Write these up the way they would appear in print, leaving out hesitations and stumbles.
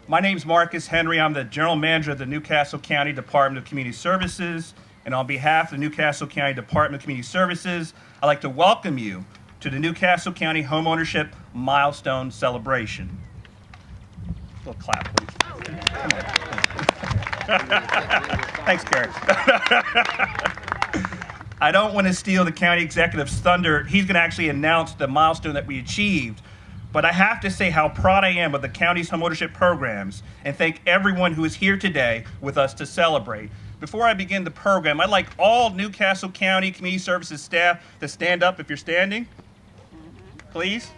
My name's Marcus Henry. I'm the General Manager of the Newcastle County Department of Community Services. And on behalf of the Newcastle County Department of Community Services, I'd like to welcome you to the Newcastle County Homeownership Milestone Celebration. A little clap, please. Come on. Thanks, Gary. I don't want to steal the county executive's thunder. He's going to actually announce the milestone that we achieved. But I have to say how proud I am of the county's homeownership programs and thank everyone who is here today with us to celebrate. Before I begin the program, I'd like all Newcastle County Community Services staff to stand up if you're standing, please.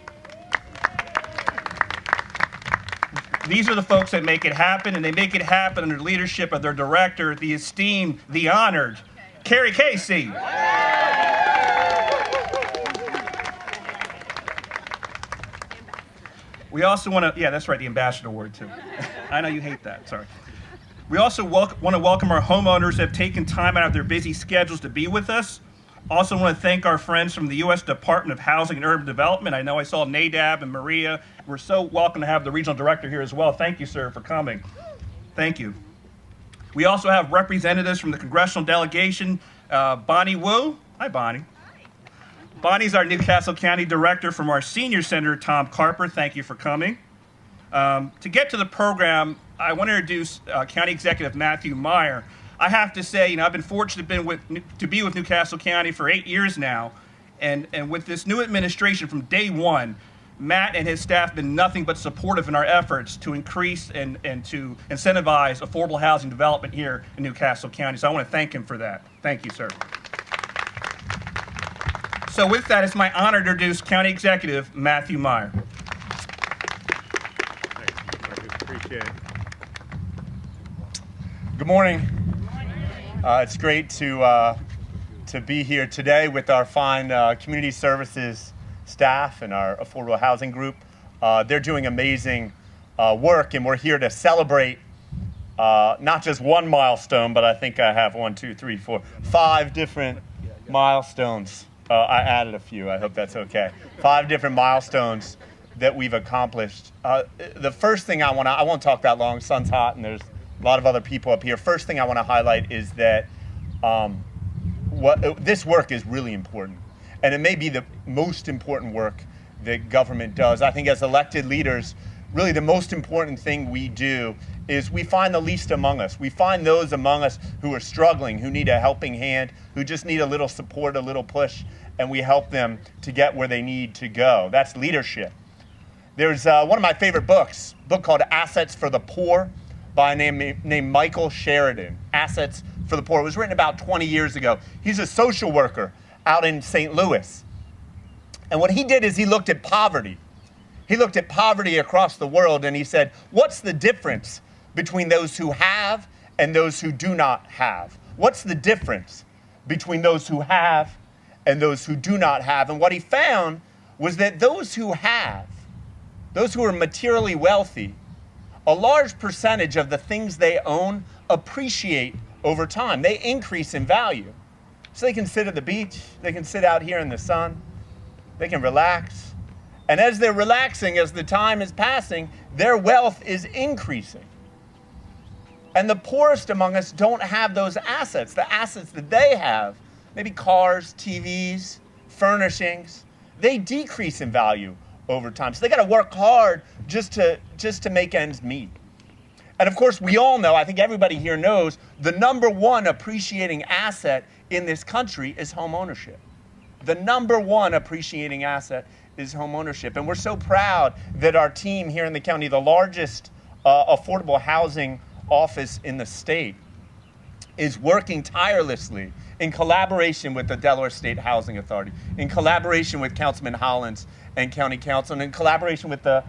These are the folks that make it happen, and they make it happen under the leadership of their director, the esteemed, the honored, Carrie Casey. We also want to, yeah, that's right, the Ambassador Award too. I know you hate that, sorry. We also want to welcome our homeowners that have taken time out of their busy schedules to be with us. Also want to thank our friends from the U.S. Department of Housing and Urban Development. I know I saw Nadab and Maria. We're so welcome to have the regional director here as well. Thank you, sir, for coming. Thank you. We also have representatives from the congressional delegation, Bonnie Wu. Hi, Bonnie. Bonnie's our Newcastle County Director from our senior senator, Tom Carper. Thank you for coming. To get to the program, I want to introduce County Executive Matthew Meyer. I have to say, I've been fortunate to be with Newcastle County for 8 years now, and with this new administration from day one, Matt and his staff have been nothing but supportive in our efforts to increase and to incentivize affordable housing development here in Newcastle County. So I want to thank him for that. Thank you, sir. So with that, it's my honor to introduce County Executive Matthew Meyer. Appreciate it. Good morning. It's great to be here today with our fine community services staff and our affordable housing group. They're doing amazing work, and we're here to celebrate not just one milestone, but I think I have 5 different milestones. I added a few. I hope that's okay. 5 different milestones that we've accomplished. The first thing I won't talk that long. Sun's hot, and there's a lot of other people up here. First thing I want to highlight is that this work is really important, and it may be the most important work that government does. I think as elected leaders, really the most important thing we do is we find the least among us. We find those among us who are struggling, who need a helping hand, who just need a little support, a little push, and we help them to get where they need to go. That's leadership. There's one of my favorite books, a book called Assets for the Poor by a named Michael Sheridan. Assets for the Poor. It was written about 20 years ago. He's a social worker out in St. Louis. And what he did is he looked at poverty. He looked at poverty across the world, and he said, what's the difference between those who have and those who do not have? What's the difference between those who have and those who do not have? And what he found was that those who have, those who are materially wealthy, a large percentage of the things they own appreciate over time. They increase in value. So they can sit at the beach, they can sit out here in the sun, they can relax. And as they're relaxing, as the time is passing, their wealth is increasing. And the poorest among us don't have those assets, the assets that they have, maybe cars, TVs, furnishings, they decrease in value over time. So they got to work hard just to make ends meet. And of course, we all know, I think everybody here knows, the number one appreciating asset in this country is home ownership. The number one appreciating asset is home ownership. And we're so proud that our team here in the county, the largest affordable housing office in the state, is working tirelessly in collaboration with the Delaware State Housing Authority, in collaboration with Councilman Hollins and County Council, and in collaboration with the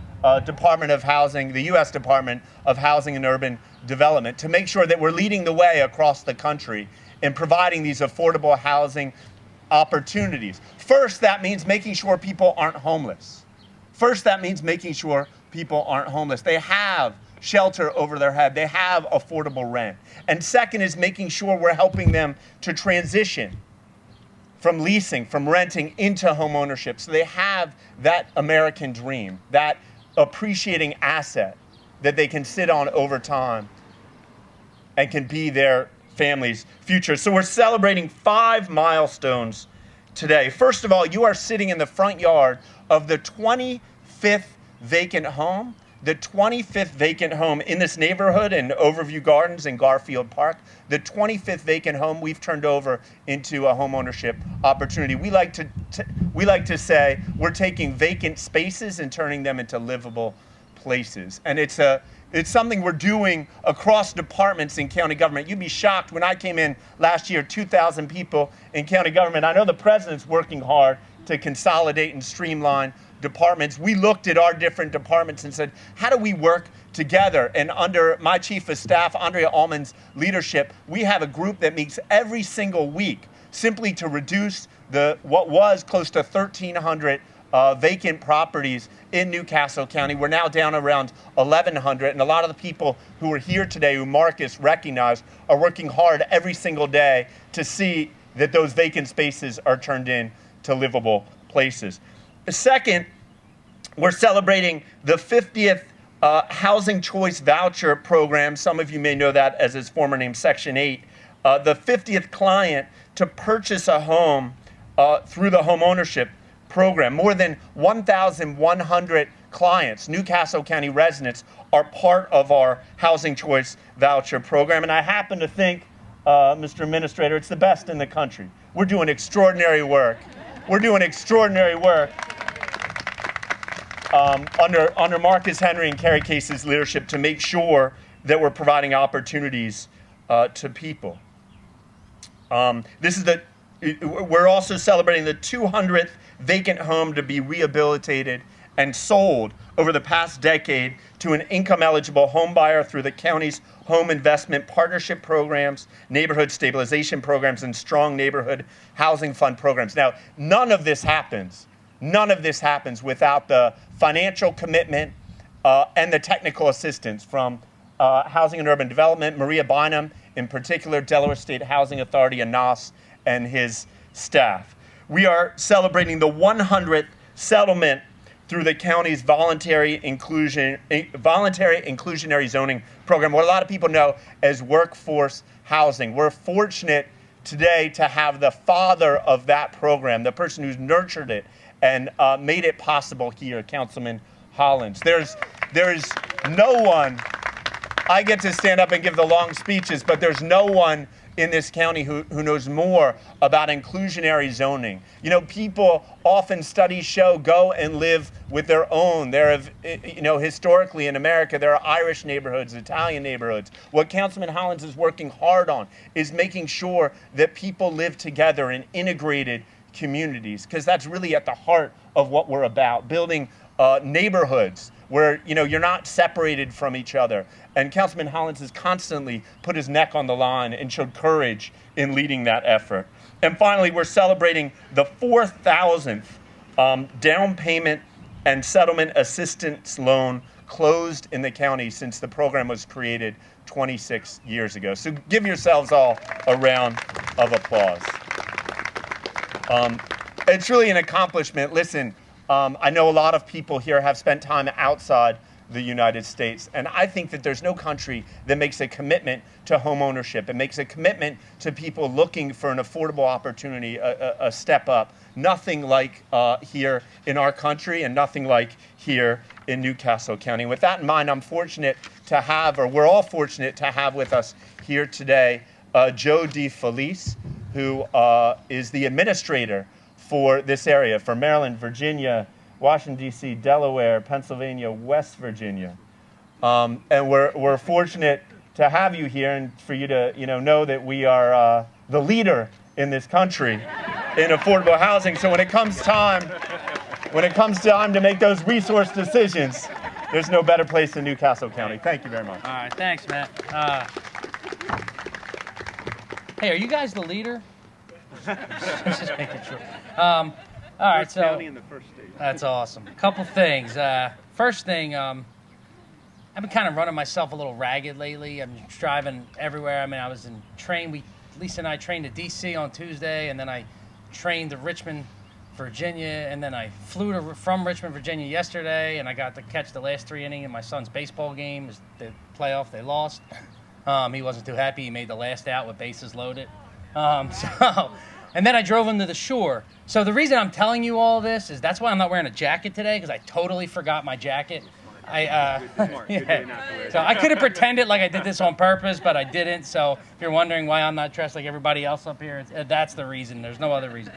Department of Housing, the U.S. Department of Housing and Urban Development, to make sure that we're leading the way across the country in providing these affordable housing opportunities. First, that means making sure people aren't homeless. First, that means making sure people aren't homeless. They have shelter over their head. They have affordable rent. And second is making sure we're helping them to transition from leasing, from renting into home ownership. So they have that American dream, that appreciating asset that they can sit on over time and can be their family's future. So we're celebrating 5 milestones today. First of all, you are sitting in the front yard of the 25th vacant home. The 25th vacant home in this neighborhood in Overview Gardens in Garfield Park. The 25th vacant home we've turned over into a homeownership opportunity. We like to say we're taking vacant spaces and turning them into livable places. And it's something we're doing across departments in county government. You'd be shocked. When I came in last year, 2,000 people in county government. I know the president's working hard to consolidate and streamline departments. We looked at our different departments and said, how do we work together? And under my chief of staff, Andrea Allman's leadership, we have a group that meets every single week simply to reduce what was close to 1,300 vacant properties in New Castle County. We're now down around 1,100, and a lot of the people who are here today, who Marcus recognized, are working hard every single day to see that those vacant spaces are turned into livable places. Second, we're celebrating the 50th Housing Choice Voucher Program. Some of you may know that as its former name, Section 8. The 50th client to purchase a home through the homeownership program. More than 1,100 clients, New Castle County residents, are part of our Housing Choice Voucher Program. And I happen to think, Mr. Administrator, it's the best in the country. We're doing extraordinary work. We're doing extraordinary work under Marcus Henry and Carrie Case's leadership to make sure that we're providing opportunities to people. We're also celebrating the 200th vacant home to be rehabilitated and sold over the past decade to an income-eligible home buyer through the county's home investment partnership programs, neighborhood stabilization programs, and strong neighborhood housing fund programs. Now, none of this happens without the financial commitment and the technical assistance from Housing and Urban Development, Maria Bynum, in particular, Delaware State Housing Authority, Anas, and his staff. We are celebrating the 100th settlement through the county's voluntary inclusionary zoning program, what a lot of people know as workforce housing. We're fortunate today to have the father of that program, the person who's nurtured it and made it possible here, Councilman Hollins. There's no one, I get to stand up and give the long speeches, but there's no one in this county who knows more about inclusionary zoning. You know, people often, studies show, go and live with their own. There have, historically in America, there are Irish neighborhoods, Italian neighborhoods. What Councilman Hollins is working hard on is making sure that people live together in integrated communities, because that's really at the heart of what we're about, building neighborhoods where you're not separated from each other. And Councilman Hollins has constantly put his neck on the line and showed courage in leading that effort. And finally, we're celebrating the 4,000th down payment and settlement assistance loan closed in the county since the program was created 26 years ago. So give yourselves all a round of applause. It's really an accomplishment. Listen, I know a lot of people here have spent time outside the United States, and I think that there's no country that makes a commitment to home ownership. It makes a commitment to people looking for an affordable opportunity, a step up. Nothing like here in our country, and nothing like here in New Castle County. With that in mind, I'm fortunate to have, or we're all fortunate to have with us here today, Joe DeFelice, who is the administrator for this area, for Maryland, Virginia, Washington, D.C., Delaware, Pennsylvania, West Virginia. And we're fortunate to have you here and for you to know that we are the leader in this country in affordable housing. So when it comes time to make those resource decisions, there's no better place than New Castle County. Thank you very much. All right, thanks, Matt. Hey, are you guys the leader? Just making sure. All right, so County in the first stage. that's awesome. Couple things. First thing, I've been kind of running myself a little ragged lately. I'm driving everywhere. I mean, I was in Lisa and I trained to DC on Tuesday, and then I trained to Richmond Virginia, and then I flew from Richmond, Virginia yesterday, and I got to catch the last 3 innings of my son's baseball game. The playoff, they lost. He wasn't too happy. He made the last out with bases loaded. And then I drove him to the shore. So the reason I'm telling you all this is that's why I'm not wearing a jacket today, because I totally forgot my jacket. Yeah. So I could have pretended like I did this on purpose, but I didn't. So if you're wondering why I'm not dressed like everybody else up here, that's the reason. There's no other reason.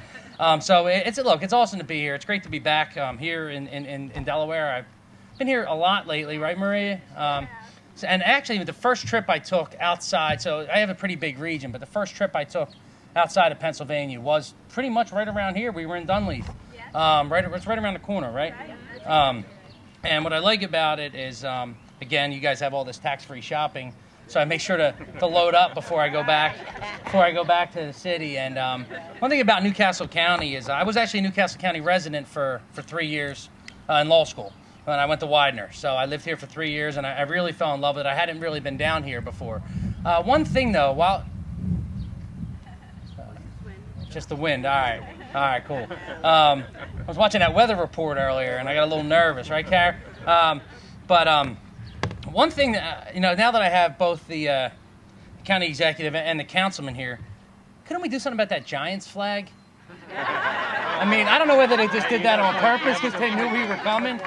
So it's awesome to be here. It's great to be back here in Delaware. I've been here a lot lately, right, Maria? And actually, the first trip I took outside, so I have a pretty big region, but the first trip I took outside of Pennsylvania was pretty much right around here. We were in Dunleavy. It's right around the corner, right? And what I like about it is, again, you guys have all this tax-free shopping, so I make sure to load up before I go back to the city. And one thing about Newcastle County is I was actually a Newcastle County resident for 3 years in law school, and I went to Widener. So I lived here for 3 years, and I really fell in love with it. I hadn't really been down here before. One thing, though, just the wind. All right, cool. I was watching that weather report earlier, and I got a little nervous, right, Kara? But one thing that, now that I have both the county executive and the councilman here, couldn't we do something about that Giants flag? I mean, I don't know whether they just did that on purpose because they knew we were coming.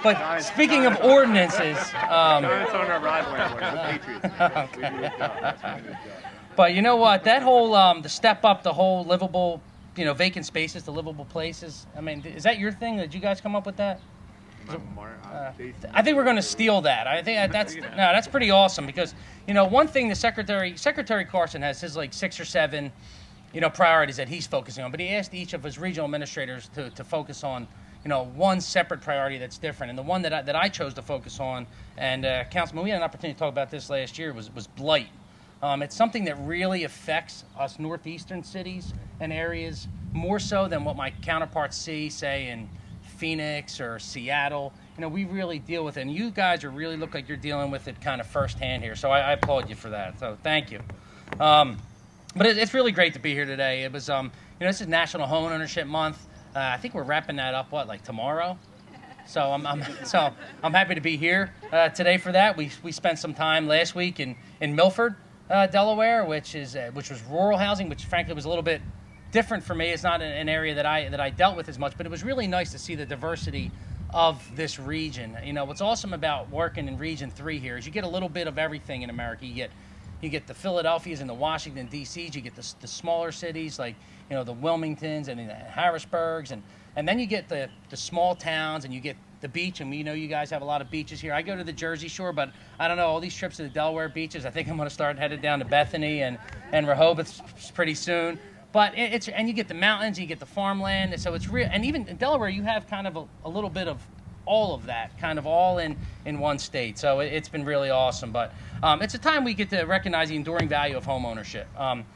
But speaking of ordinances, Giants aren't our rival anymore. The Patriots. But you know what? That whole the step up, the whole livable, vacant spaces to livable places. I mean, is that your thing? Did you guys come up with that? I think we're going to steal that. I think that's pretty awesome because one thing the Secretary Carson has his like 6 or 7 priorities that he's focusing on, but he asked each of his regional administrators to focus on one separate priority that's different. And the one that I chose to focus on, and Councilman, we had an opportunity to talk about this last year, was blight. It's something that really affects us northeastern cities and areas more so than what my counterparts see, say, in Phoenix or Seattle. We really deal with it. And you guys really look like you're dealing with it kind of firsthand here. So I applaud you for that. So thank you. But it's really great to be here today. It was, this is National Homeownership Month. I think we're wrapping that up, tomorrow? So I'm happy to be here today for that. We spent some time last week in Milford, Delaware, which was rural housing, which frankly was a little bit different for me. It's not an area that I dealt with as much, but it was really nice to see the diversity of this region. What's awesome about working in Region 3 here is you get a little bit of everything in America. You get the Philadelphias and the Washington D.C.s. You get the smaller cities like the Wilmingtons and the Harrisburgs, and then you get the small towns, and you get the beach. And you guys have a lot of beaches here. I go to the Jersey Shore, but I don't know, all these trips to the Delaware beaches. I think I'm going to start headed down to Bethany and Rehoboth pretty soon. But and you get the mountains, you get the farmland, so it's real. And even in Delaware, you have kind of a little bit of all of that, kind of all in one state. So it's been really awesome. But it's a time we get to recognize the enduring value of homeownership.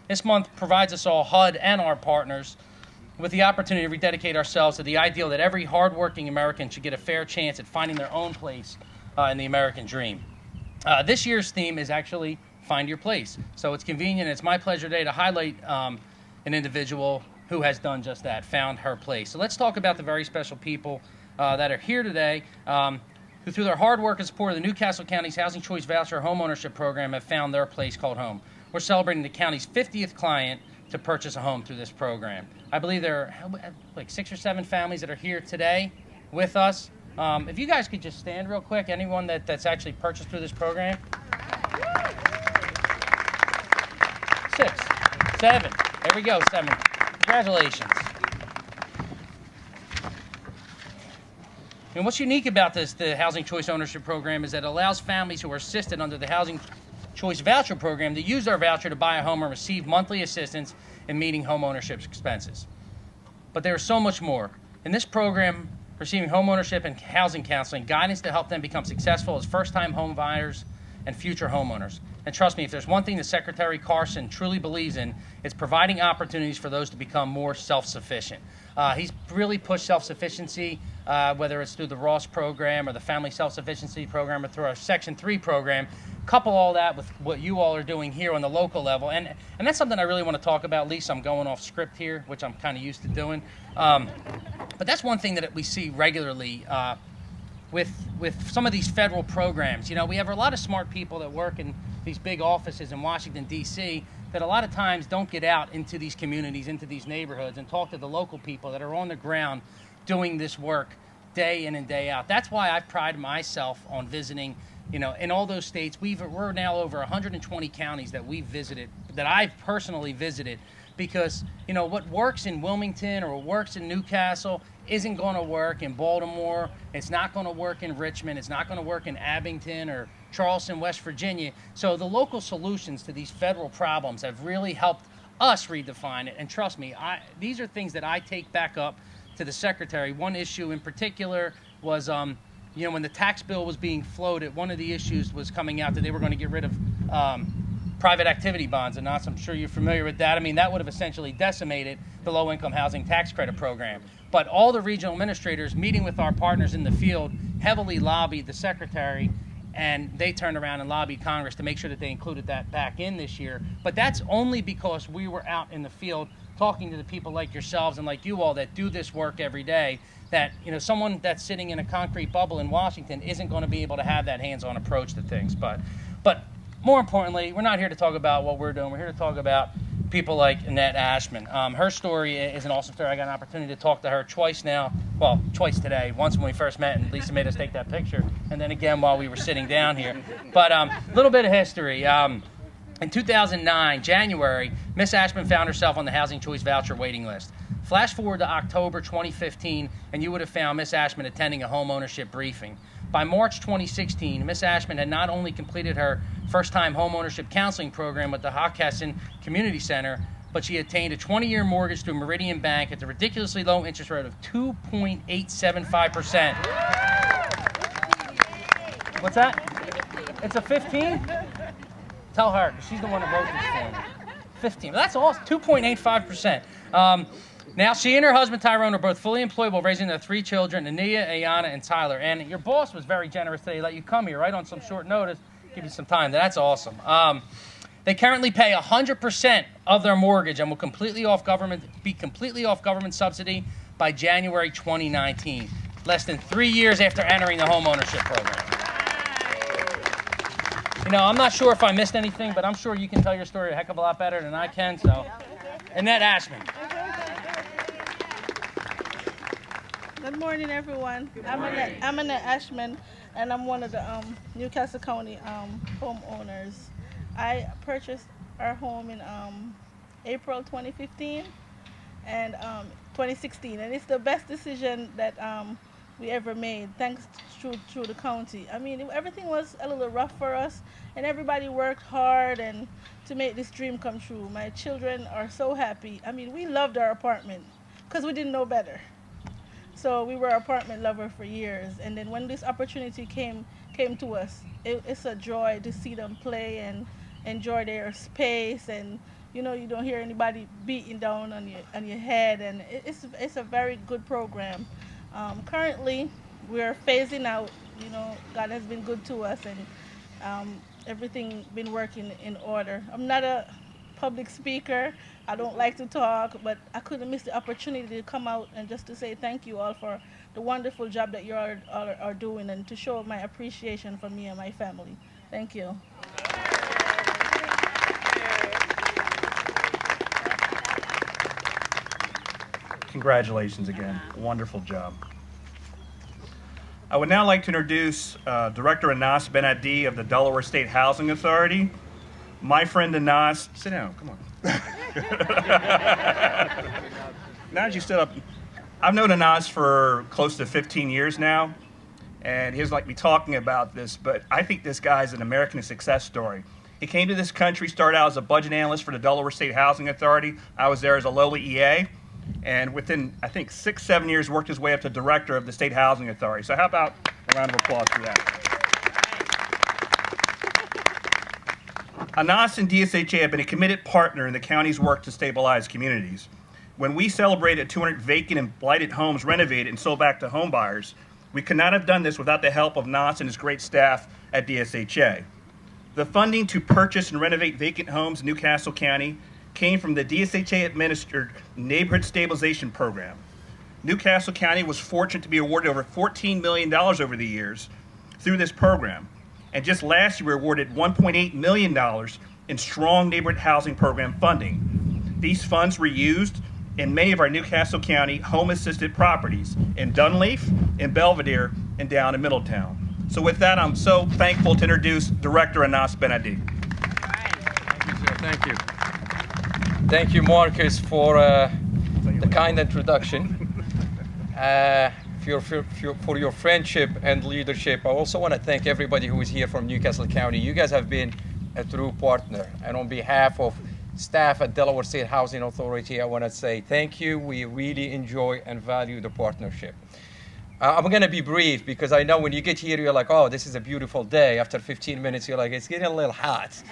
This month provides us all, HUD and our partners, with the opportunity to rededicate ourselves to the ideal that every hardworking American should get a fair chance at finding their own place in the American dream. This year's theme is actually Find Your Place. So it's convenient. It's my pleasure today to highlight an individual who has done just that, found her place. So let's talk about the very special people that are here today, who through their hard work and support of the Newcastle County's Housing Choice Voucher Homeownership Program have found their place called home. We're celebrating the county's 50th client to purchase a home through this program. I believe there are like 6 or 7 families that are here today with us. If you guys could just stand real quick, anyone that's actually purchased through this program. 6, 7. There we go, 7. Congratulations. And what's unique about the Housing Choice Ownership Program is that it allows families who are assisted under the Housing Choice Voucher Program to use their voucher to buy a home and receive monthly assistance in meeting home ownership expenses. But there is so much more. In this program, receiving home ownership and housing counseling, guidance to help them become successful as first-time home buyers and future homeowners. And trust me, if there's one thing that Secretary Carson truly believes in, it's providing opportunities for those to become more self-sufficient. He's really pushed self-sufficiency, whether it's through the Ross program or the Family Self-Sufficiency program or through our Section 3 program. Couple all that with what you all are doing here on the local level. And that's something I really want to talk about. Lisa, I'm going off script here, which I'm kind of used to doing. But that's one thing that we see regularly with some of these federal programs. You know, we have a lot of smart people that work in these big offices in Washington, D.C., that a lot of times don't get out into these communities, into these neighborhoods, and talk to the local people that are on the ground doing this work day in and day out. That's why I pride myself on visiting, you know, in all those states. We're now over 120 counties that we've visited, that I've personally visited, because, you know, what works in Wilmington or what works in Newcastle isn't going to work in Baltimore. It's not going to work in Richmond. It's not going to work in Abington or Charleston, West Virginia. So the local solutions to these federal problems have really helped us redefine it. And trust me, these are things that I take back up to the Secretary. One issue in particular was, you know, when the tax bill was being floated, one of the issues was coming out that they were going to get rid of private activity bonds. And I'm sure you're familiar with that. I mean, that would have essentially decimated the low-income housing tax credit program. But all the regional administrators, meeting with our partners in the field, heavily lobbied the Secretary, and they turned around and lobbied Congress to make sure that they included that back in this year. But that's only because we were out in the field talking to the people like yourselves and like you all that do this work every day, that, you know, someone that's sitting in a concrete bubble in Washington isn't going to be able to have that hands-on approach to things. But more importantly, we're not here to talk about what we're doing. We're here to talk about people like Annette Ashman. Her story is an awesome story. I got an opportunity to talk to her twice now. Well, twice today. Once when we first met and Lisa made us take that picture, and then again while we were sitting down here. But a little bit of history. In 2009, January, Miss Ashman found herself on the Housing Choice Voucher waiting list. Flash forward to October 2015, and you would have found Miss Ashman attending a homeownership briefing. By March 2016, Miss Ashman had not only completed her first-time homeownership counseling program with the Hockhessin Community Center, but she attained a 20-year mortgage through Meridian Bank at the ridiculously low interest rate of 2.875%. What's that? It's a 15? Tell her, 'cause she's the one that wrote this for me. 15. That's awesome. 2.85%. Now, she and her husband, Tyrone, are both fully employed while raising their 3 children, Ania, Ayana, and Tyler. And your boss was very generous today. Let you come here, right, on some short notice. Give you some time. That's awesome. They currently pay 100% of their mortgage and will be completely off government subsidy by January 2019, less than 3 years after entering the homeownership program. You know, I'm not sure if I missed anything, but I'm sure you can tell your story a heck of a lot better than I can. So, Annette Ashman. Good morning, everyone. I'm Annette Ashman, and I'm one of the Newcastle County homeowners. I purchased our home in April 2015 and 2016, and it's the best decision that we ever made, thanks through the county. I mean, everything was a little rough for us, and everybody worked hard and to make this dream come true. My children are so happy. I mean, we loved our apartment because we didn't know better. So we were apartment lovers for years, and then when this opportunity came to us, it's a joy to see them play and enjoy their space, and you know, you don't hear anybody beating down on your head, and it's a very good program. Currently, we're phasing out. You know, God has been good to us, and everything been working in order. I'm not a public speaker. I don't like to talk, but I couldn't miss the opportunity to come out and just to say thank you all for the wonderful job that you all are doing, and to show my appreciation for me and my family. Thank you. Congratulations again. Wonderful job. I would now like to introduce Director Anas Ben-Adi of the Delaware State Housing Authority. My friend Anas, sit down, come on. Now that you stood up, I've known Anas for close to 15 years now, and he doesn't like me talking about this, but I think this guy's an American success story. He came to this country, started out as a budget analyst for the Delaware State Housing Authority. I was there as a lowly EA, and within, I think, 6-7 years, worked his way up to director of the State Housing Authority. So how about a round of applause for that? ANAS and DSHA have been a committed partner in the county's work to stabilize communities. When we celebrated 200 vacant and blighted homes renovated and sold back to homebuyers, we could not have done this without the help of ANAS and his great staff at DSHA. The funding to purchase and renovate vacant homes in New Castle County came from the DSHA-administered Neighborhood Stabilization Program. New Castle County was fortunate to be awarded over $14 million over the years through this program. And just last year, we were awarded $1.8 million in strong neighborhood housing program funding. These funds were used in many of our New Castle County home-assisted properties in Dunleaf, in Belvedere, and down in Middletown. So with that, I'm so thankful to introduce Director Anas Benadi. Thank you, sir. Thank you. Thank you, Marcus, for the kind introduction. For your friendship and leadership. I also want to thank everybody who is here from New Castle County. You guys have been a true partner. And on behalf of staff at Delaware State Housing Authority, I want to say thank you. We really enjoy and value the partnership. I'm going to be brief because I know when you get here, you're like, oh, this is a beautiful day. After 15 minutes, you're like, it's getting a little hot.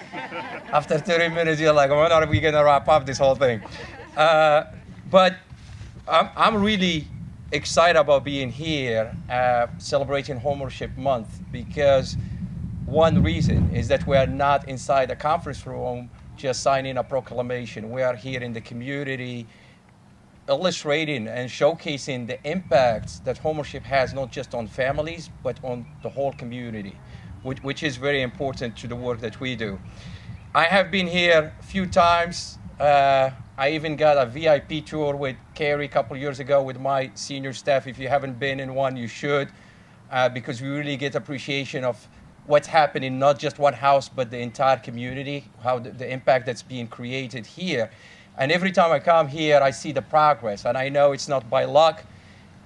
After 30 minutes, you're like, when are we going to wrap up this whole thing? But I'm really excited about being here celebrating Homeownership Month because one reason is that we are not inside a conference room just signing a proclamation. We are here in the community illustrating and showcasing the impacts that homeownership has not just on families but on the whole community, which is very important to the work that we do. I have been here a few times. I even got a VIP tour with Carrie a couple years ago with my senior staff. If you haven't been in one, you should, because we really get appreciation of what's happening, not just one house, but the entire community, how the impact that's being created here. And every time I come here, I see the progress. And I know it's not by luck.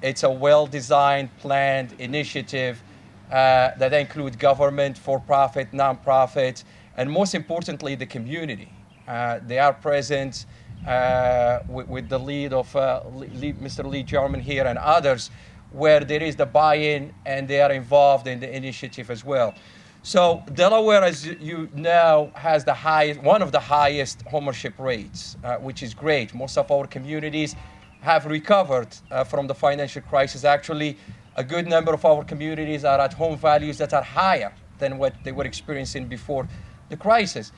It's a well-designed, planned initiative that includes government, for-profit, non-profit, and most importantly, the community. They are present with the lead of Mr. Lee Jarman here and others, where there is the buy-in and they are involved in the initiative as well. So Delaware, as you know, has one of the highest homeownership rates, which is great. Most of our communities have recovered from the financial crisis. Actually, a good number of our communities are at home values that are higher than what they were experiencing before the crisis.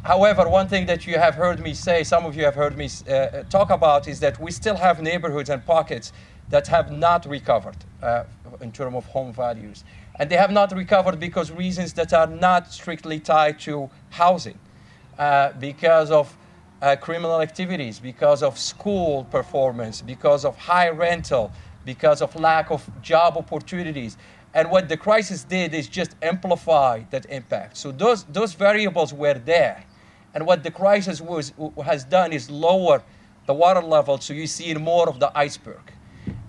However, one thing that you have heard me say, some of you have heard me talk about, is that we still have neighborhoods and pockets that have not recovered in terms of home values. And they have not recovered because reasons that are not strictly tied to housing, because of criminal activities, because of school performance, because of high rental, because of lack of job opportunities. And what the crisis did is just amplify that impact. So those variables were there. And what the crisis has done is lower the water level, so you see more of the iceberg.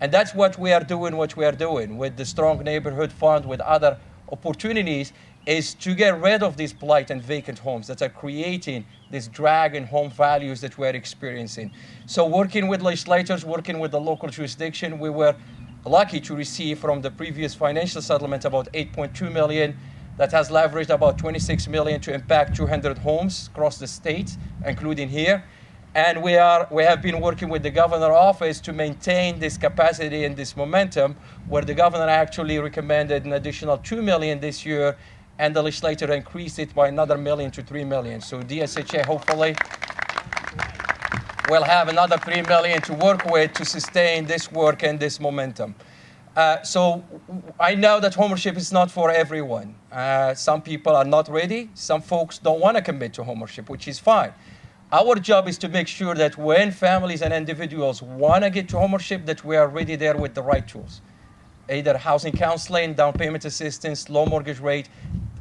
And that's what we are doing with the Strong Neighborhood Fund, with other opportunities, is to get rid of these blight and vacant homes that are creating this drag in home values that we're experiencing. So working with legislators, working with the local jurisdiction, we were lucky to receive from the previous financial settlement about $8.2 million that has leveraged about $26 million to impact 200 homes across the state, including here. And we have been working with the governor's office to maintain this capacity and this momentum, where the governor actually recommended an additional $2 million this year, and the legislature increased it by another $1 million to $3 million. So DSHA hopefully will have another $3 million to work with to sustain this work and this momentum. So I know that homeownership is not for everyone. Some people are not ready. Some folks don't want to commit to homeownership, which is fine. Our job is to make sure that when families and individuals want to get to homeownership, that we are ready there with the right tools. Either housing counseling, down payment assistance, low mortgage rate,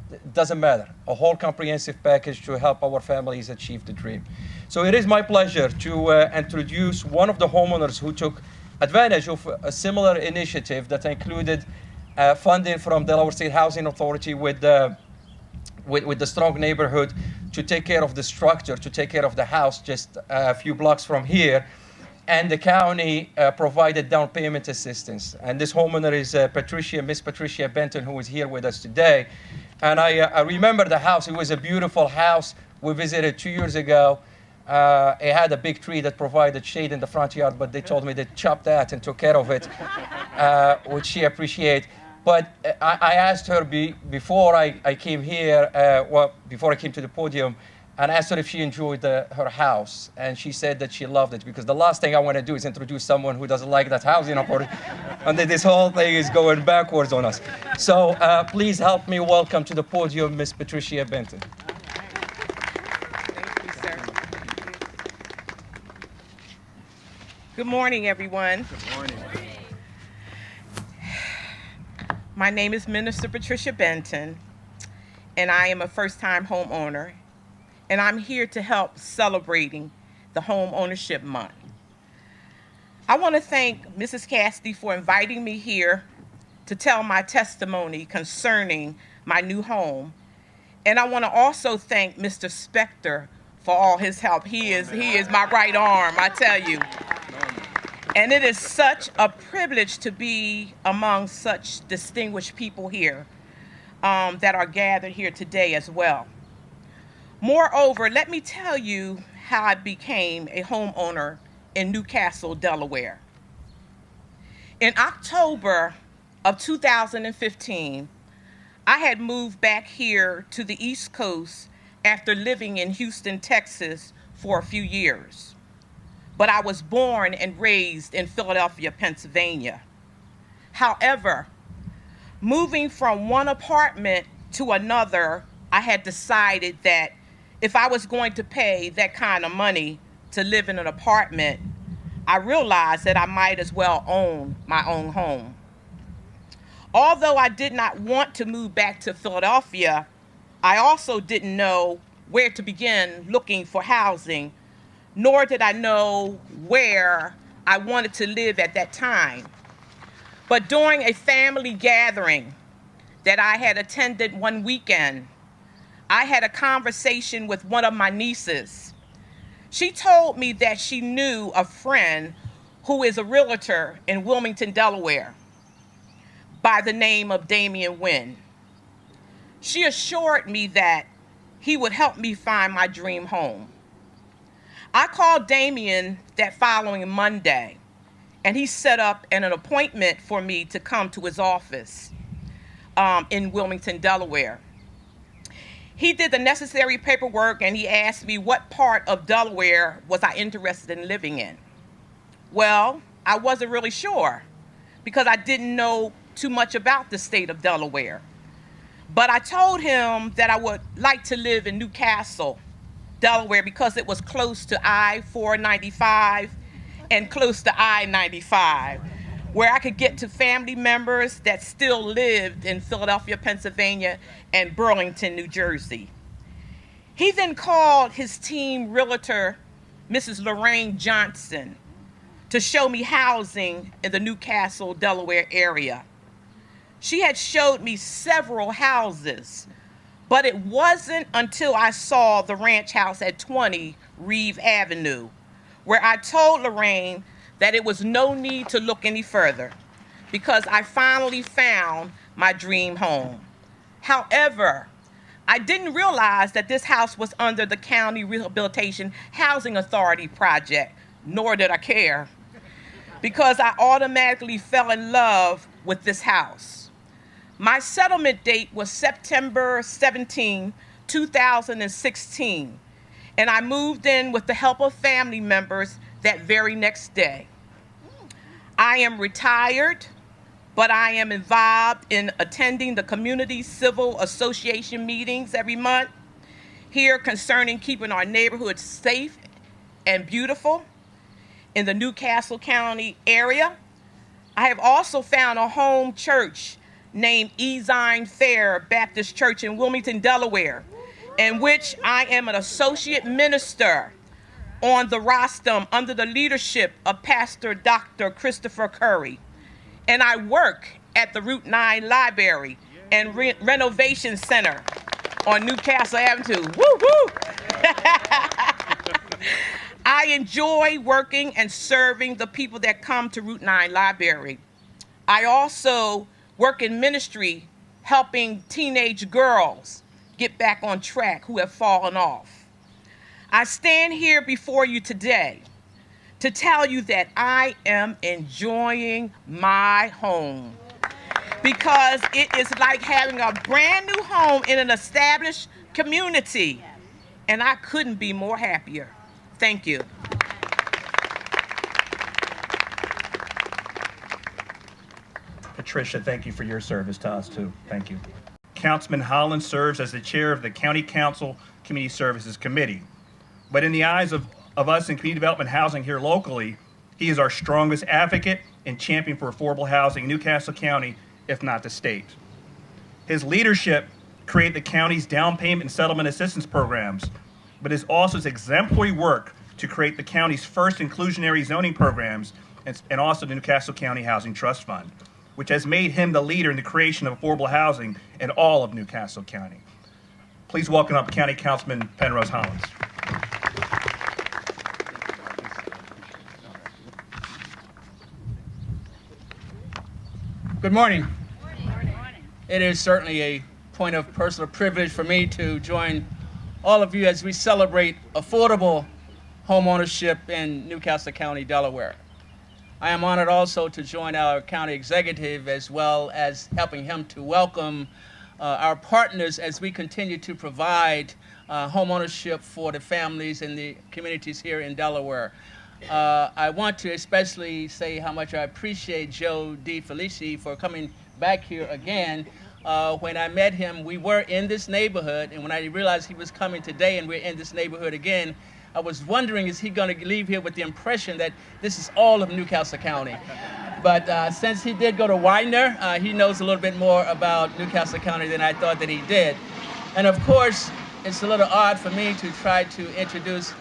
it doesn't matter. A whole comprehensive package to help our families achieve the dream. So it is my pleasure to introduce one of the homeowners who took advantage of a similar initiative that included funding from Delaware State Housing Authority with the Strong Neighborhood to take care of the structure, to take care of the house just a few blocks from here. And the county provided down payment assistance. And this homeowner is Miss Patricia Benton, who is here with us today. And I remember the house. It was a beautiful house We visited 2 years ago. It had a big tree that provided shade in the front yard, but they told me they chopped that and took care of it, which she appreciated. But I asked her before I came here, before I came to the podium, and asked her if she enjoyed her house. And she said that she loved it, because the last thing I want to do is introduce someone who doesn't like that house, and then this whole thing is going backwards on us. So please help me welcome to the podium Miss Patricia Benton. Thank you, sir. Good morning, everyone. Good morning. My name is Minister Patricia Benton, and I am a first-time homeowner, and I'm here to help celebrating the Homeownership Month. I want to thank Mrs. Cassidy for inviting me here to tell my testimony concerning my new home, and I want to also thank Mr. Spector for all his help. He is my right arm, I tell you. And it is such a privilege to be among such distinguished people here that are gathered here today as well. Moreover, let me tell you how I became a homeowner in Newcastle, Delaware. In October of 2015, I had moved back here to the East Coast after living in Houston, Texas for a few years. But I was born and raised in Philadelphia, Pennsylvania. However, moving from one apartment to another, I had decided that if I was going to pay that kind of money to live in an apartment, I realized that I might as well own my own home. Although I did not want to move back to Philadelphia, I also didn't know where to begin looking for housing, nor did I know where I wanted to live at that time. But during a family gathering that I had attended one weekend, I had a conversation with one of my nieces. She told me that she knew a friend who is a realtor in Wilmington, Delaware, by the name of Damian Wynn. She assured me that he would help me find my dream home. I called Damian that following Monday, and he set up an appointment for me to come to his office in Wilmington, Delaware. He did the necessary paperwork, and he asked me what part of Delaware was I interested in living in. Well, I wasn't really sure because I didn't know too much about the state of Delaware. But I told him that I would like to live in Newcastle, Delaware, because it was close to I-495 and close to I-95, where I could get to family members that still lived in Philadelphia, Pennsylvania, and Burlington, New Jersey. He then called his team realtor, Mrs. Lorraine Johnson, to show me housing in the Newcastle, Delaware area. She had showed me several houses, but it wasn't until I saw the ranch house at 20 Reeve Avenue, where I told Lorraine that it was no need to look any further because I finally found my dream home. However, I didn't realize that this house was under the County Rehabilitation Housing Authority project, nor did I care, because I automatically fell in love with this house. My settlement date was September 17, 2016, and I moved in with the help of family members that very next day. I am retired, but I am involved in attending the Community Civil Association meetings every month here concerning keeping our neighborhood safe and beautiful in the Newcastle County area. I have also found a home church named Ezine Fair Baptist Church in Wilmington, Delaware, in which I am an associate minister on the rostrum under the leadership of Pastor Dr. Christopher Curry. And I work at the Route 9 Library and Renovation Center on Newcastle Avenue. Woo woo! I enjoy working and serving the people that come to Route 9 Library. I also work in ministry helping teenage girls get back on track who have fallen off. I stand here before you today to tell you that I am enjoying my home, because it is like having a brand new home in an established community, and I couldn't be more happier. Thank you. Patricia, thank you for your service to us too. Thank you. Councilman Holland serves as the chair of the County Council Community Services Committee. But in the eyes of us in community development housing here locally, he is our strongest advocate and champion for affordable housing in Newcastle County, if not the state. His leadership created the county's down payment and settlement assistance programs, but is also his exemplary work to create the county's first inclusionary zoning programs and also the Newcastle County Housing Trust Fund, which has made him the leader in the creation of affordable housing in all of Newcastle County. Please welcome up County Councilman Penrose Hollins. Good morning. It is certainly a point of personal privilege for me to join all of you as we celebrate affordable home ownership in Newcastle County, Delaware. I am honored also to join our county executive, as well as helping him to welcome our partners as we continue to provide home ownership for the families and the communities here in Delaware. I want to especially say how much I appreciate Joe DeFelici for coming back here again. When I met him, we were in this neighborhood, and when I realized he was coming today and we're in this neighborhood again, I was wondering, is he going to leave here with the impression that this is all of Newcastle County? But since he did go to Widener, he knows a little bit more about Newcastle County than I thought that he did. And of course, it's a little odd for me to try to introduce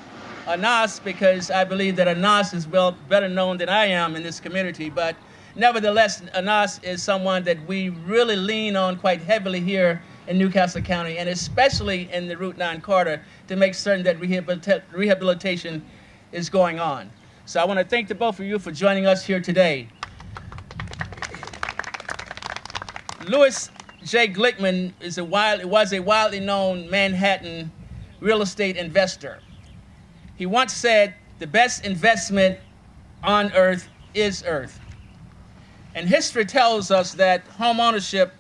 Anas, because I believe that Anas is better known than I am in this community. But nevertheless, Anas is someone that we really lean on quite heavily here in Newcastle County, and especially in the Route 9 corridor, to make certain that rehabilitation is going on. So I want to thank the both of you for joining us here today. Louis J. Glickman was a widely known Manhattan real estate investor. He once said, "The best investment on earth is earth." And history tells us that home ownership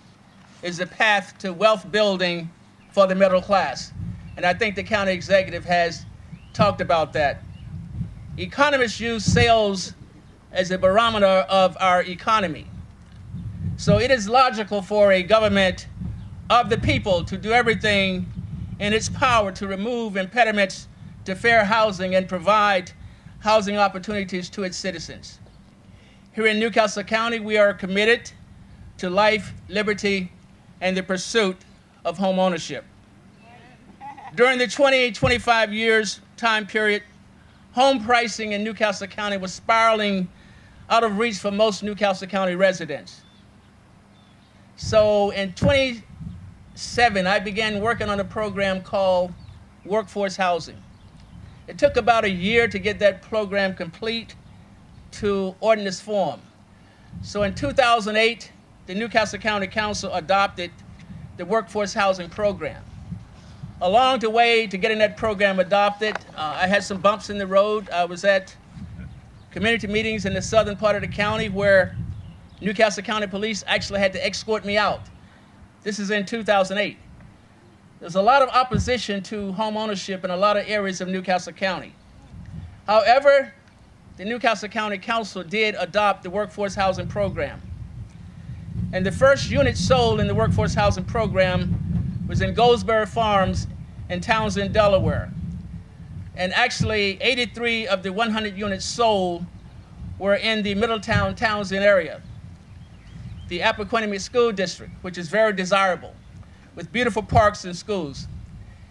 is the path to wealth building for the middle class. And I think the county executive has talked about that. Economists use sales as a barometer of our economy. So it is logical for a government of the people to do everything in its power to remove impediments to fair housing and provide housing opportunities to its citizens. Here in Newcastle County, we are committed to life, liberty, and the pursuit of home ownership. During the 25 years time period, home pricing in Newcastle County was spiraling out of reach for most Newcastle County residents. So in 2007, I began working on a program called Workforce Housing. It took about a year to get that program complete to ordinance form. So in 2008, the Newcastle County Council adopted the Workforce Housing Program. Along the way to getting that program adopted, I had some bumps in the road. I was at community meetings in the southern part of the county where Newcastle County Police actually had to escort me out. This is in 2008. There's a lot of opposition to home ownership in a lot of areas of Newcastle County. However, the Newcastle County Council did adopt the Workforce Housing Program. And the first unit sold in the Workforce Housing Program was in Goldsboro Farms in Townsend, Delaware. And actually, 83 of the 100 units sold were in the Middletown, Townsend area. The Appoquinimink School District, which is very desirable, with beautiful parks and schools.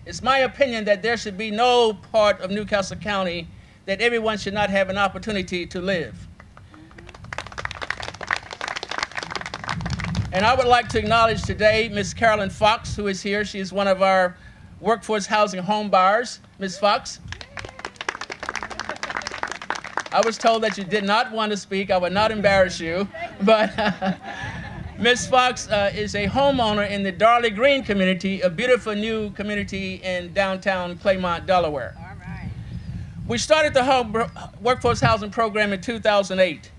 It's my opinion that there should be no part of Newcastle County that everyone should not have an opportunity to live. And I would like to acknowledge today Ms. Carolyn Fox, who is here. She is one of our workforce housing home buyers. Ms. Fox. I was told that you did not want to speak. I would not embarrass you, but Ms. Fox is a homeowner in the Darley Green community, a beautiful new community in downtown Claymont, Delaware. We started the workforce housing program in 2008.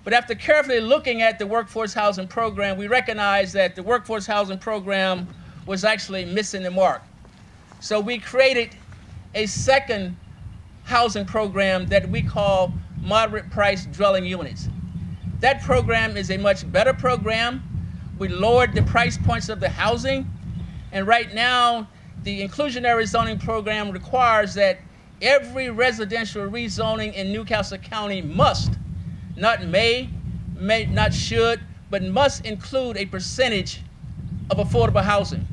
But after carefully looking at the workforce housing program, we recognized that the workforce housing program was actually missing the mark. So we created a second housing program that we call moderate price dwelling units. That program is a much better program. We lowered the price points of the housing, and right now the inclusionary zoning program requires that every residential rezoning in Newcastle County must, not may, not should, but must include a percentage of affordable housing.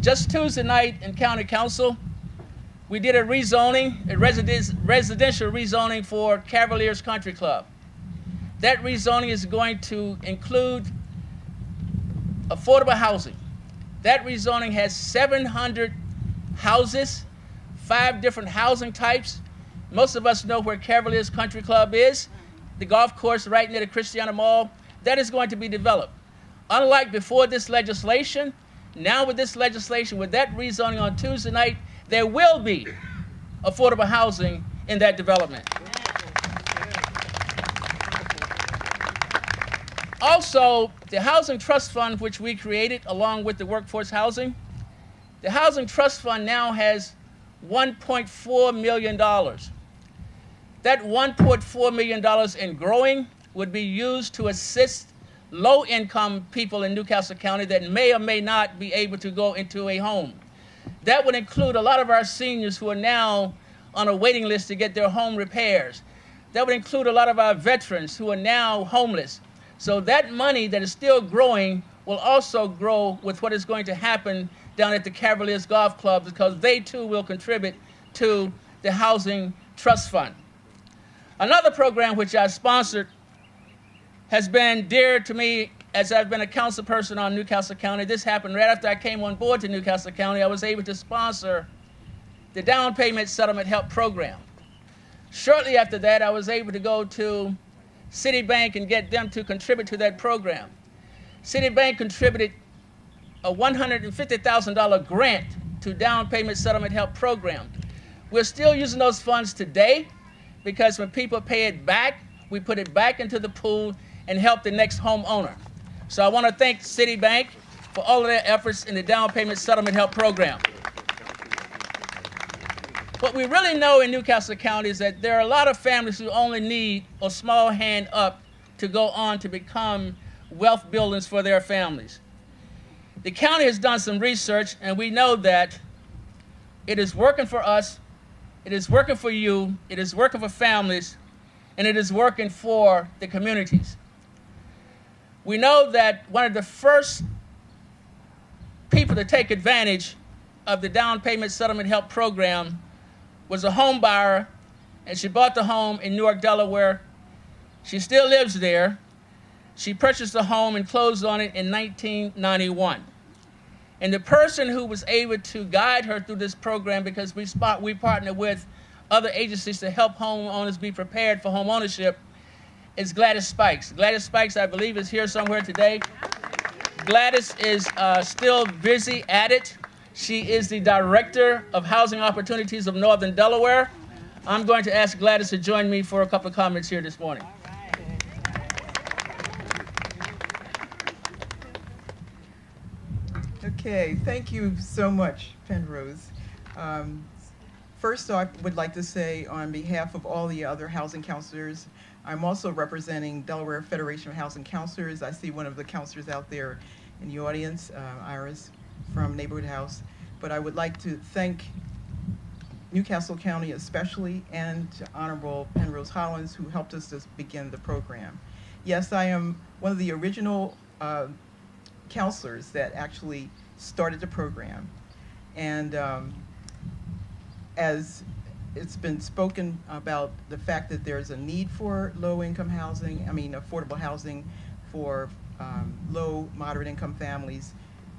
Just Tuesday night in County Council, we did a rezoning, a residential rezoning for Cavaliers Country Club. That rezoning is going to include affordable housing. That rezoning has 700 houses, 5 different housing types. Most of us know where Cavaliers Country Club is, the golf course right near the Christiana Mall. That is going to be developed. Unlike before this legislation, now with this legislation, with that rezoning on Tuesday night, there will be affordable housing in that development. Also, the Housing Trust Fund, which we created along with the workforce housing, the Housing Trust Fund now has $1.4 million. That $1.4 million and growing would be used to assist low-income people in Newcastle County that may or may not be able to go into a home. That would include a lot of our seniors who are now on a waiting list to get their home repairs. That would include a lot of our veterans who are now homeless. So that money that is still growing will also grow with what is going to happen down at the Cavaliers Golf Club, because they too will contribute to the Housing Trust Fund. Another program which I sponsored has been dear to me as I've been a council person on Newcastle County. This happened right after I came on board to Newcastle County. I was able to sponsor the down payment settlement help program. Shortly after that, I was able to go to Citibank and get them to contribute to that program. Citibank contributed a $150,000 grant to down payment settlement help program. We're still using those funds today because when people pay it back, we put it back into the pool and help the next homeowner. So I want to thank Citibank for all of their efforts in the down payment settlement help program. What we really know in Newcastle County is that there are a lot of families who only need a small hand up to go on to become wealth builders for their families. The county has done some research, and we know that it is working for us, it is working for you, it is working for families, and it is working for the communities. We know that one of the first people to take advantage of the down payment settlement help program was a home buyer, and she bought the home in Newark, Delaware. She still lives there. She purchased the home and closed on it in 1991. And the person who was able to guide her through this program, because we partner with other agencies to help homeowners be prepared for home ownership, is Gladys Spikes. Gladys Spikes, I believe, is here somewhere today. Gladys is still busy at it. She is the Director of Housing Opportunities of Northern Delaware. I'm going to ask Gladys to join me for a couple of comments here this morning. Okay, thank you so much, Penrose. First off, I would like to say on behalf of all the other housing counselors, I'm also representing Delaware Federation of Housing Counselors. I see one of the counselors out there in the audience, Iris from Neighborhood House. But I would like to thank Newcastle County especially, and Honorable Penrose Hollins, who helped us to begin the program. Yes, I am one of the original counselors that actually started the program. And as it's been spoken about the fact that there's a need for low-income housing, affordable housing for low, moderate income families,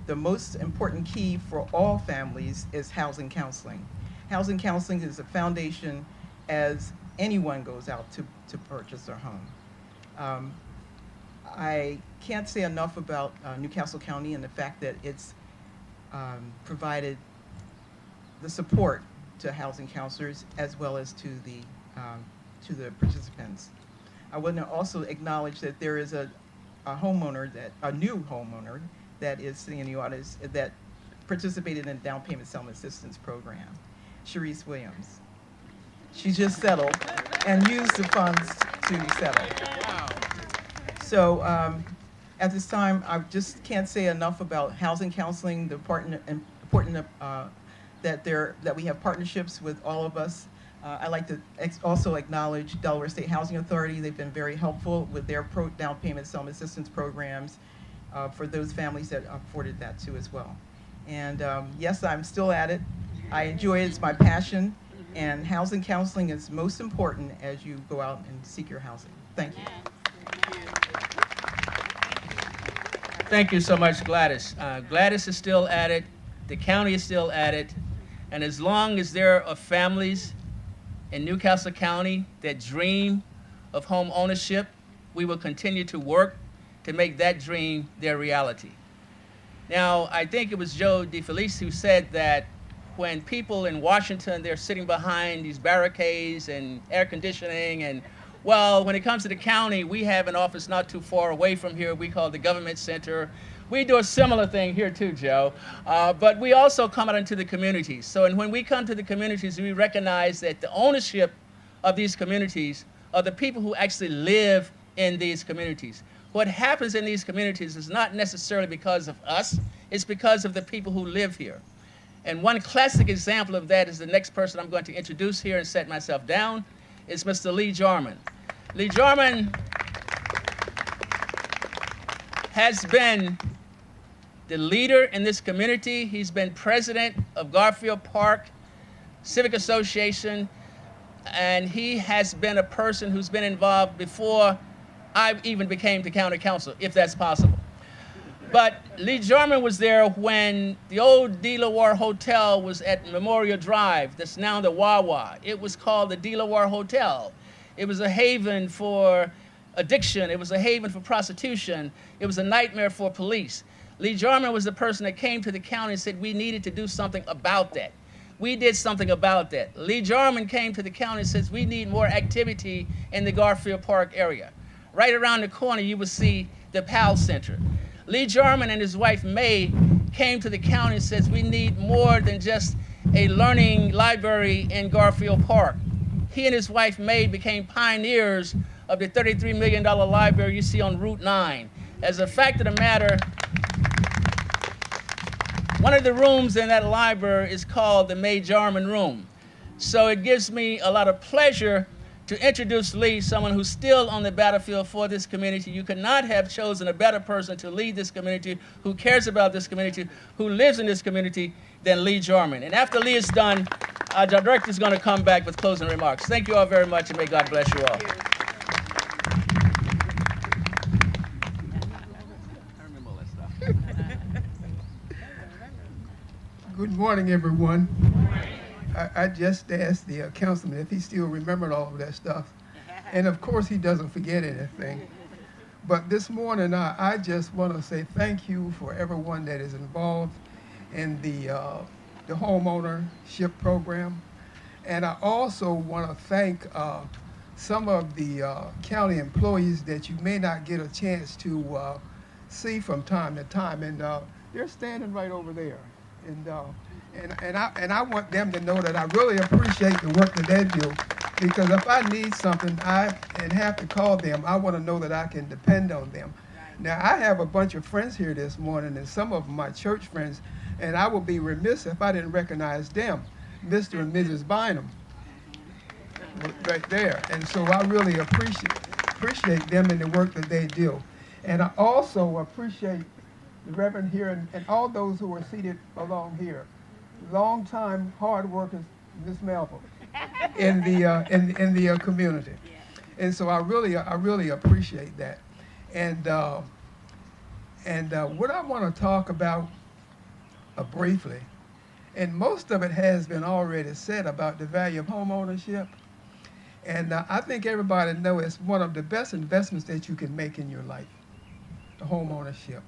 the most important key for all families is housing counseling. Housing counseling is a foundation as anyone goes out to purchase their home. I can't say enough about Newcastle County and the fact that it's provided the support to housing counselors as well as to the participants. I want to also acknowledge that there is a new homeowner that is sitting in the audience that participated in the down payment settlement assistance program, Sharice Williams. She just settled and used the funds to settle. So at this time, I just can't say enough about housing counseling, the important that we have partnerships with all of us. I'd like to also acknowledge Delaware State Housing Authority. They've been very helpful with their down payment settlement assistance programs for those families that afforded that too as well. And yes, I'm still at it. I enjoy it, it's my passion, and housing counseling is most important as you go out and seek your housing. Thank you. Thank you so much, Gladys. Gladys is still at it. The county is still at it. And as long as there are families in Newcastle County that dream of home ownership, we will continue to work to make that dream their reality. Now, I think it was Joe DeFelice who said that when people in Washington, they're sitting behind these barricades and air conditioning, and well, when it comes to the county, we have an office not too far away from here. We call it the Government Center. We do a similar thing here too, Joe. But we also come out into the communities. So, and when we come to the communities, we recognize that the ownership of these communities are the people who actually live in these communities. What happens in these communities is not necessarily because of us, it's because of the people who live here. And one classic example of that is the next person I'm going to introduce here and set myself down is Mr. Lee Jarman. Lee Jarman has been the leader in this community. He's been president of Garfield Park Civic Association, and he has been a person who's been involved before I even became the county council, if that's possible. But Lee Jarman was there when the old De La Warr Hotel was at Memorial Drive, that's now the Wawa. It was called the De La Warr Hotel. It was a haven for addiction. It was a haven for prostitution. It was a nightmare for police. Lee Jarman was the person that came to the county and said we needed to do something about that. We did something about that. Lee Jarman came to the county and says we need more activity in the Garfield Park area. Right around the corner, you will see the PAL Center. Lee Jarman and his wife, May, came to the county and says we need more than just a learning library in Garfield Park. He and his wife, May, became pioneers of the $33 million library you see on Route 9. As a fact of the matter, one of the rooms in that library is called the May Jarman Room. So it gives me a lot of pleasure to introduce Lee, someone who's still on the battlefield for this community. You could not have chosen a better person to lead this community, who cares about this community, who lives in this community, than Lee Jarman. And after Lee is done, our director is going to come back with closing remarks. Thank you all very much, and may God bless you all. Good morning, everyone. I just asked the councilman if he still remembered all of that stuff. And of course, he doesn't forget anything. But this morning, I just want to say thank you for everyone that is involved in the homeownership program. And I also want to thank some of the county employees that you may not get a chance to see from time to time. And they're standing right over there. And I want them to know that I really appreciate the work that they do, because if I need something and have to call them, I want to know that I can depend on them. Now, I have a bunch of friends here this morning, and some of them my church friends, and I would be remiss if I didn't recognize them, Mr. and Mrs. Bynum, right there. And so I really appreciate them and the work that they do. And I also appreciate the Reverend here and all those who are seated along here. Long-time hard workers, Miss Melville, in the community. And so I really appreciate that. And what I want to talk about briefly, and most of it has been already said about the value of home ownership. And I think everybody knows it's one of the best investments that you can make in your life, the home ownership.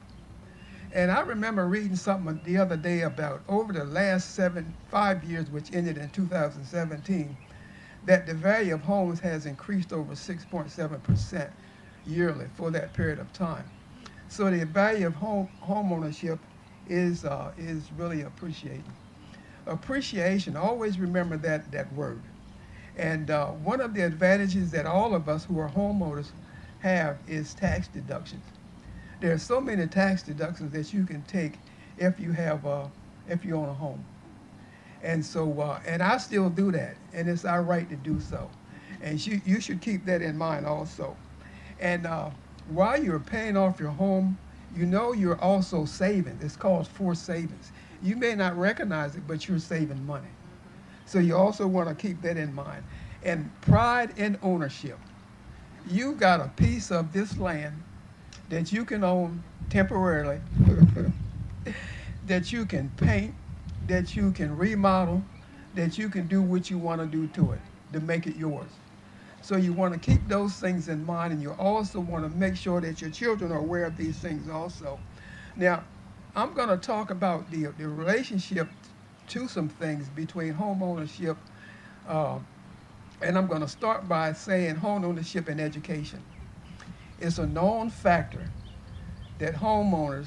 And I remember reading something the other day about over the last 5 years, which ended in 2017, that the value of homes has increased over 6.7% yearly for that period of time. So the value of home ownership is really appreciated. Appreciation, always remember that word. And one of the advantages that all of us who are homeowners have is tax deductions. There are so many tax deductions that you can take if you own a home. And so, and I still do that, and it's our right to do so. And you should keep that in mind also. And while you're paying off your home, you know you're also saving. It's called forced savings. You may not recognize it, but you're saving money. So you also want to keep that in mind. And pride in ownership. You got a piece of this land that you can own temporarily, that you can paint, that you can remodel, that you can do what you want to do to it to make it yours. So you want to keep those things in mind, and you also want to make sure that your children are aware of these things also. Now, I'm going to talk about the relationship to some things between home ownership, and I'm going to start by saying home ownership and education. It's a known factor that homeowners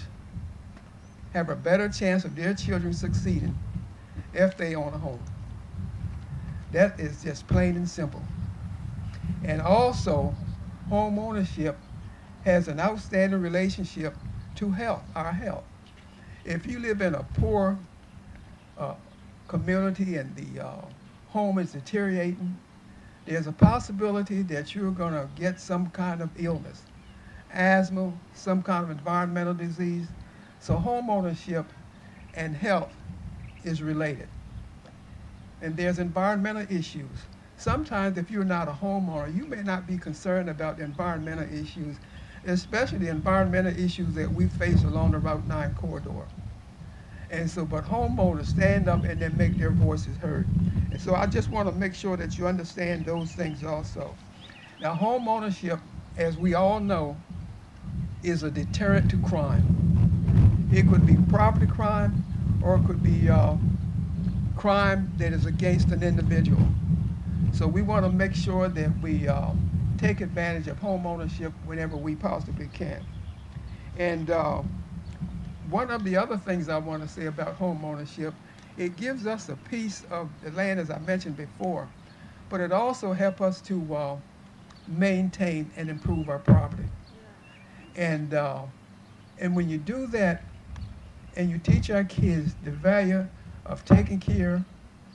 have a better chance of their children succeeding if they own a home. That is just plain and simple. And also, home ownership has an outstanding relationship to health, our health. If you live in a poor community and the home is deteriorating, there's a possibility that you're going to get some kind of illness, asthma, some kind of environmental disease. So home ownership and health is related. And there's environmental issues. Sometimes if you're not a homeowner, you may not be concerned about the environmental issues, especially the environmental issues that we face along the Route 9 corridor. And so, but homeowners stand up and then make their voices heard. And so I just want to make sure that you understand those things also. Now, home ownership, as we all know, is a deterrent to crime. It could be property crime, or it could be crime that is against an individual. So we want to make sure that we take advantage of home ownership whenever we possibly can. And one of the other things I want to say about home ownership, it gives us a piece of the land, as I mentioned before, but it also helps us to maintain and improve our property. And when you do that, and you teach our kids the value of taking care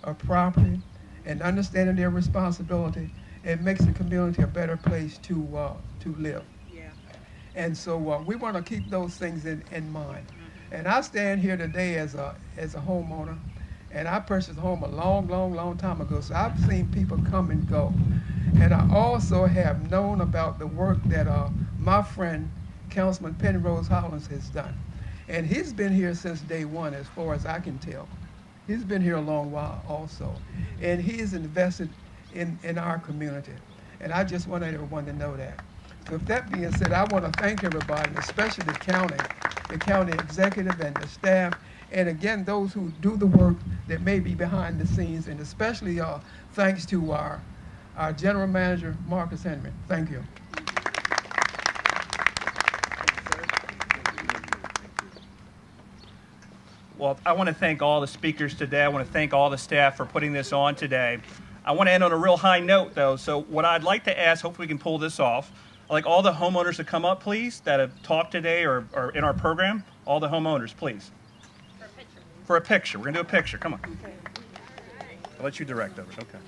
of property and understanding their responsibility, it makes the community a better place to live. Yeah. And so we want to keep those things in mind. And I stand here today as a homeowner, and I purchased a home a long time ago, so I've seen people come and go. And I also have known about the work that my friend, Councilman Penrose Hollins, has done. And he's been here since day one, as far as I can tell. He's been here a long while also. And he's invested in our community. And I just want everyone to know that. So with that being said, I want to thank everybody, especially the county executive and the staff, and again, those who do the work that may be behind the scenes, and especially thanks to our general manager, Marcus Henry. Thank you. Well, I want to thank all the speakers today. I want to thank all the staff for putting this on today. I want to end on a real high note, though. So what I'd like to ask, hopefully we can pull this off, I'd like all the homeowners to come up, please, that have talked today or in our program. All the homeowners, please. For a picture. For a picture. We're going to do a picture. Come on. I'll let you direct those. Okay.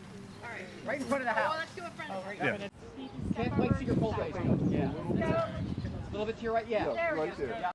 All right. Right in front of the house. Oh, let's do it in front of the house. Yeah. Can't quite see your full face. Yeah. A little bit to your right. Yeah. There we go.